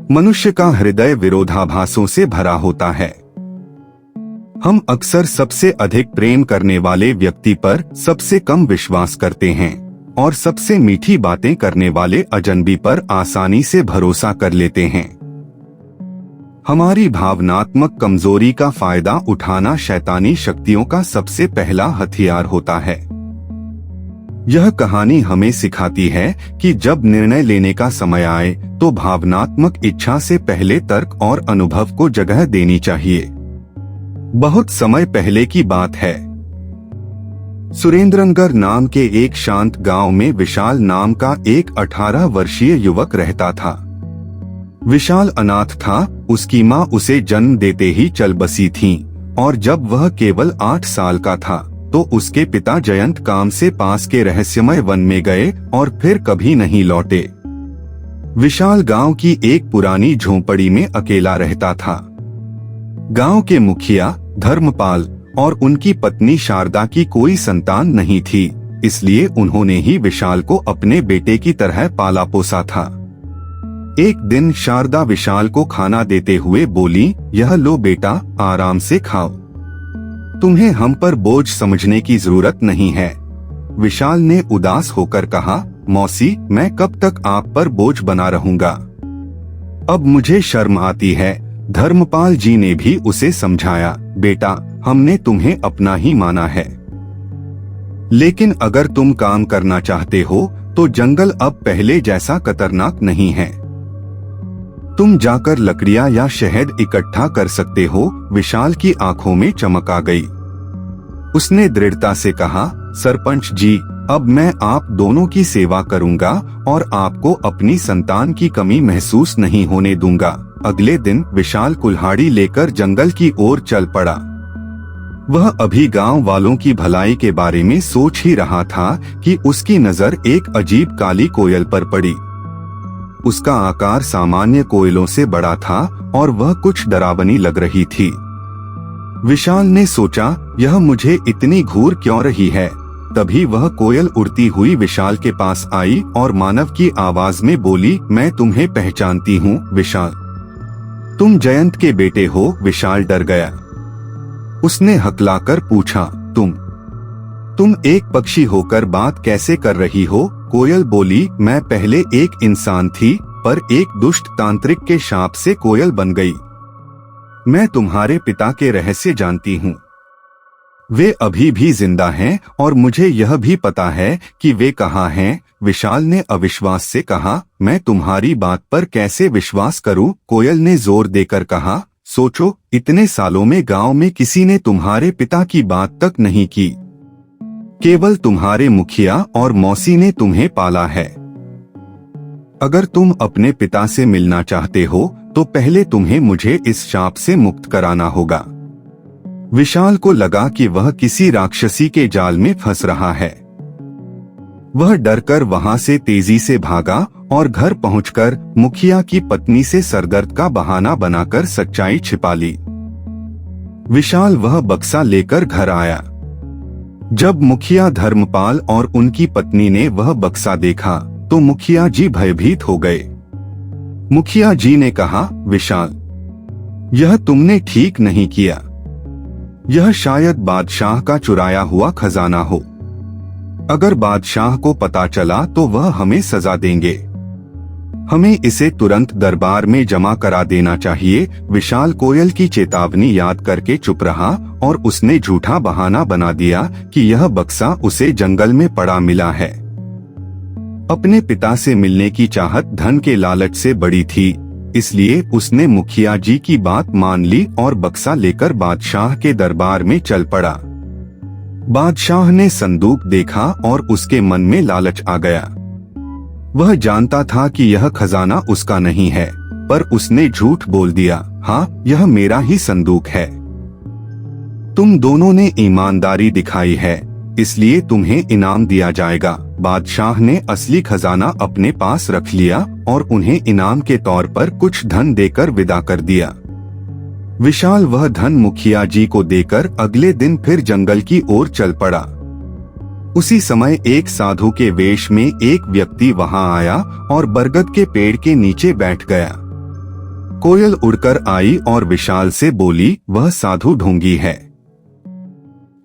मनुष्य का हृदय विरोधाभासों से भरा होता है। हम अक्सर सबसे अधिक प्रेम करने वाले व्यक्ति पर सबसे कम विश्वास करते हैं और सबसे मीठी बातें करने वाले अजनबी पर आसानी से भरोसा कर लेते हैं। हमारी भावनात्मक कमजोरी का फायदा उठाना शैतानी शक्तियों का सबसे पहला हथियार होता है। यह कहानी हमें सिखाती है कि जब निर्णय लेने का समय आए तो भावनात्मक इच्छा से पहले तर्क और अनुभव को जगह देनी चाहिए। बहुत समय पहले की बात है। सुरेंद्रनगर नाम के एक शांत गांव में विशाल नाम का एक 18 वर्षीय युवक रहता था। विशाल अनाथ था। उसकी मां उसे जन्म देते ही चल बसी थीं और जब वह केवल 8 साल का था तो उसके पिता जयंत काम से पास के रहस्यमय वन में गए और फिर कभी नहीं लौटे। विशाल गांव की एक पुरानी झोंपड़ी में अकेला रहता था। गांव के मुखिया धर्मपाल और उनकी पत्नी शारदा की कोई संतान नहीं थी, इसलिए उन्होंने ही विशाल को अपने बेटे की तरह पाला पोसा था। एक दिन शारदा विशाल को खाना देते हुए बोली, यह लो बेटा, आराम से खाओ, तुम्हें हम पर बोझ समझने की जरूरत नहीं है। विशाल ने उदास होकर कहा, मौसी, मैं कब तक आप पर बोझ बना रहूंगा, अब मुझे शर्म आती है। धर्मपाल जी ने भी उसे समझाया, बेटा, हमने तुम्हें अपना ही माना है, लेकिन अगर तुम काम करना चाहते हो तो जंगल अब पहले जैसा खतरनाक नहीं है। तुम जाकर लकड़ियां या शहद इकट्ठा कर सकते हो। विशाल की आंखों में चमक आ गई। उसने दृढ़ता से कहा, सरपंच जी, अब मैं आप दोनों की सेवा करूंगा और आपको अपनी संतान की कमी महसूस नहीं होने दूंगा। अगले दिन विशाल कुल्हाड़ी लेकर जंगल की ओर चल पड़ा। वह अभी गांव वालों की भलाई के बारे में सोच ही रहा था कि उसकी नजर एक अजीब काली कोयल पर पड़ी। उसका आकार सामान्य कोयलों से बड़ा था और वह कुछ डरावनी लग रही थी। विशाल ने सोचा, यह मुझे इतनी घूर क्यों रही है। तभी वह कोयल उड़ती हुई विशाल के पास आई और मानव की आवाज में बोली, मैं तुम्हें पहचानती हूँ विशाल, तुम जयंत के बेटे हो। विशाल डर गया। उसने हकलाकर पूछा, तुम एक पक्षी होकर बात कैसे कर रही हो। कोयल बोली, मैं पहले एक इंसान थी, पर एक दुष्ट तांत्रिक के शाप से कोयल बन गई। मैं तुम्हारे पिता के रहस्य जानती हूँ। वे अभी भी जिंदा हैं और मुझे यह भी पता है कि वे कहाँ हैं। विशाल ने अविश्वास से कहा, मैं तुम्हारी बात पर कैसे विश्वास करूं। कोयल ने जोर देकर कहा, सोचो, इतने सालों में गांव में किसी ने तुम्हारे पिता की बात तक नहीं की। केवल तुम्हारे मुखिया और मौसी ने तुम्हें पाला है। अगर तुम अपने पिता से मिलना चाहते हो तो पहले तुम्हें मुझे इस शाप से मुक्त कराना होगा। विशाल को लगा कि वह किसी राक्षसी के जाल में फंस रहा है। वह डरकर वहां से तेजी से भागा और घर पहुंचकर मुखिया की पत्नी से सरदर्द का बहाना बनाकर सच्चाई छिपा ली। विशाल वह बक्सा लेकर घर आया। जब मुखिया धर्मपाल और उनकी पत्नी ने वह बक्सा देखा तो मुखिया जी भयभीत हो गए। मुखिया जी ने कहा, विशाल, यह तुमने ठीक नहीं किया। यह शायद बादशाह का चुराया हुआ खजाना हो। अगर बादशाह को पता चला तो वह हमें सजा देंगे। हमें इसे तुरंत दरबार में जमा करा देना चाहिए। विशाल कोयल की चेतावनी याद करके चुप रहा और उसने झूठा बहाना बना दिया कि यह बक्सा उसे जंगल में पड़ा मिला है। अपने पिता से मिलने की चाहत धन के लालच से बड़ी थी, इसलिए उसने मुखिया जी की बात मान ली और बक्सा लेकर बादशाह के दरबार में चल पड़ा। बादशाह ने संदूक देखा और उसके मन में लालच आ गया। वह जानता था कि यह खजाना उसका नहीं है, पर उसने झूठ बोल दिया, हाँ, यह मेरा ही संदूक है। तुम दोनों ने ईमानदारी दिखाई है, इसलिए तुम्हें इनाम दिया जाएगा। बादशाह ने असली खजाना अपने पास रख लिया और उन्हें इनाम के तौर पर कुछ धन देकर विदा कर दिया। विशाल वह धन मुखिया जी को देकर अगले दिन फिर जंगल की ओर चल पड़ा। उसी समय एक साधु के वेश में एक व्यक्ति वहां आया और बरगद के पेड़ के नीचे बैठ गया। कोयल उड़कर आई और विशाल से बोली, वह साधु ढोंगी है,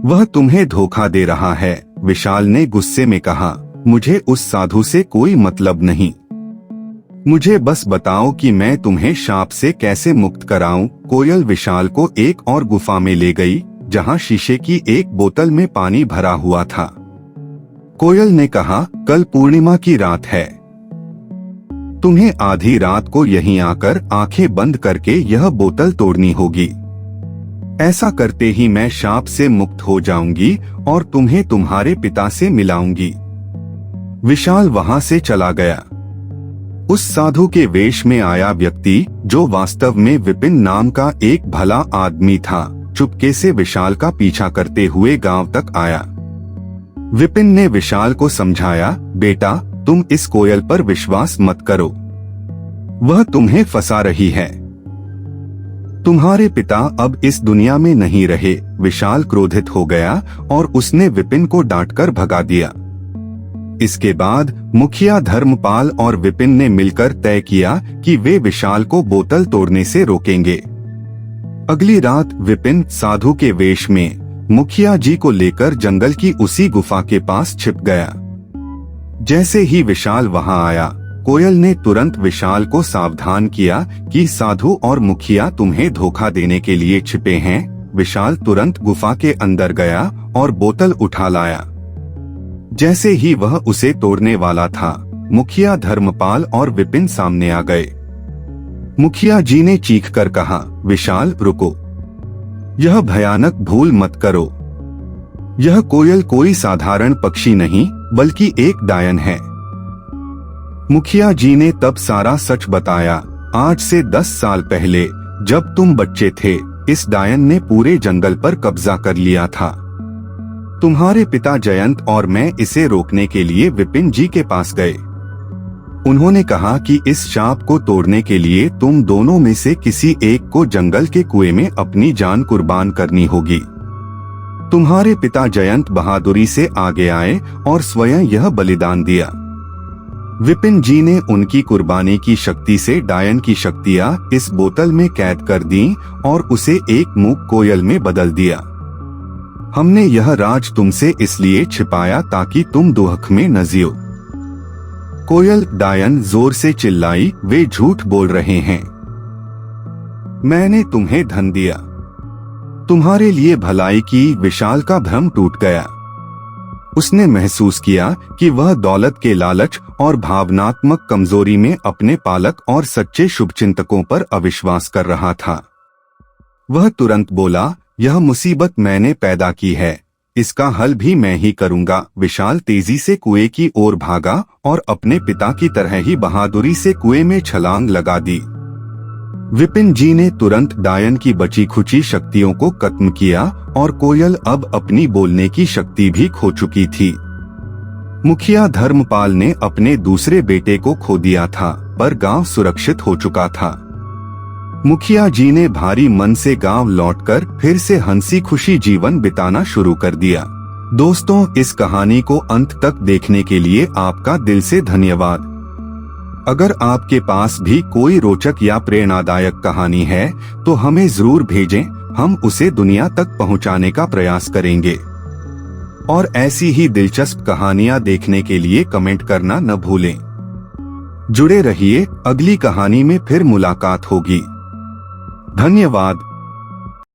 वह तुम्हें धोखा दे रहा है। विशाल ने गुस्से में कहा, मुझे उस साधु से कोई मतलब नहीं, मुझे बस बताओ कि मैं तुम्हें शाप से कैसे मुक्त कराऊं। कोयल विशाल को एक और गुफा में ले गई, जहां शीशे की एक बोतल में पानी भरा हुआ था। कोयल ने कहा, कल पूर्णिमा की रात है, तुम्हें आधी रात को यहीं आकर आंखें बंद करके यह बोतल तोड़नी होगी। ऐसा करते ही मैं शाप से मुक्त हो जाऊंगी और तुम्हें तुम्हारे पिता से मिलाऊंगी। विशाल वहां से चला गया। उस साधु के वेश में आया व्यक्ति, जो वास्तव में विपिन नाम का एक भला आदमी था, चुपके से विशाल का पीछा करते हुए गांव तक आया। विपिन ने विशाल को समझाया, बेटा तुम इस कोयल पर विश्वास मत करो, वह तुम्हें फंसा रही है, तुम्हारे पिता अब इस दुनिया में नहीं रहे। विशाल क्रोधित हो गया और उसने विपिन को डांटकर भगा दिया। इसके बाद मुखिया धर्मपाल और विपिन ने मिलकर तय किया कि वे विशाल को बोतल तोड़ने से रोकेंगे। अगली रात विपिन साधु के वेश में मुखिया जी को लेकर जंगल की उसी गुफा के पास छिप गया। जैसे ही विशाल वहां आया, कोयल ने तुरंत विशाल को सावधान किया कि साधु और मुखिया तुम्हें धोखा देने के लिए छिपे हैं। विशाल तुरंत गुफा के अंदर गया और बोतल उठा लाया। जैसे ही वह उसे तोड़ने वाला था, मुखिया धर्मपाल और विपिन सामने आ गए। मुखिया जी ने चीख कर कहा, विशाल रुको, यह भयानक भूल मत करो, यह कोयल कोई साधारण पक्षी नहीं बल्कि एक डायन है। मुखिया जी ने तब सारा सच बताया। आज से 10 साल पहले जब तुम बच्चे थे, इस डायन ने पूरे जंगल पर कब्जा कर लिया था। तुम्हारे पिता जयंत और मैं इसे रोकने के लिए विपिन जी के पास गए। उन्होंने कहा कि इस शाप को तोड़ने के लिए तुम दोनों में से किसी एक को जंगल के कुएं में अपनी जान कुर्बान करनी होगी। तुम्हारे पिता जयंत बहादुरी से आगे आए और स्वयं यह बलिदान दिया। विपिन जी ने उनकी कुर्बानी की शक्ति से डायन की शक्तियां इस बोतल में कैद कर दी और उसे एक मूक कोयल में बदल दिया। हमने यह राज तुमसे इसलिए छिपाया ताकि तुम दुख में न जियो। कोयल डायन जोर से चिल्लाई, वे झूठ बोल रहे हैं, मैंने तुम्हें धन दिया, तुम्हारे लिए भलाई की। विशाल का भ्रम टूट गया। उसने महसूस किया कि वह दौलत के लालच और भावनात्मक कमजोरी में अपने पालक और सच्चे शुभचिंतकों पर अविश्वास कर रहा था। वह तुरंत बोला, यह मुसीबत मैंने पैदा की है, इसका हल भी मैं ही करूंगा। विशाल तेजी से कुएं की ओर भागा और अपने पिता की तरह ही बहादुरी से कुएं में छलांग लगा दी। विपिन जी ने तुरंत डायन की बची खुची शक्तियों को खत्म किया और कोयल अब अपनी बोलने की शक्ति भी खो चुकी थी। मुखिया धर्मपाल ने अपने दूसरे बेटे को खो दिया था, पर गांव सुरक्षित हो चुका था। मुखिया जी ने भारी मन से गांव लौटकर फिर से हंसी खुशी जीवन बिताना शुरू कर दिया। दोस्तों, इस कहानी को अंत तक देखने के लिए आपका दिल से धन्यवाद। अगर आपके पास भी कोई रोचक या प्रेरणादायक कहानी है तो हमें जरूर भेजें, हम उसे दुनिया तक पहुंचाने का प्रयास करेंगे। और ऐसी ही दिलचस्प कहानियां देखने के लिए कमेंट करना न भूलें। जुड़े रहिए, अगली कहानी में फिर मुलाकात होगी। धन्यवाद।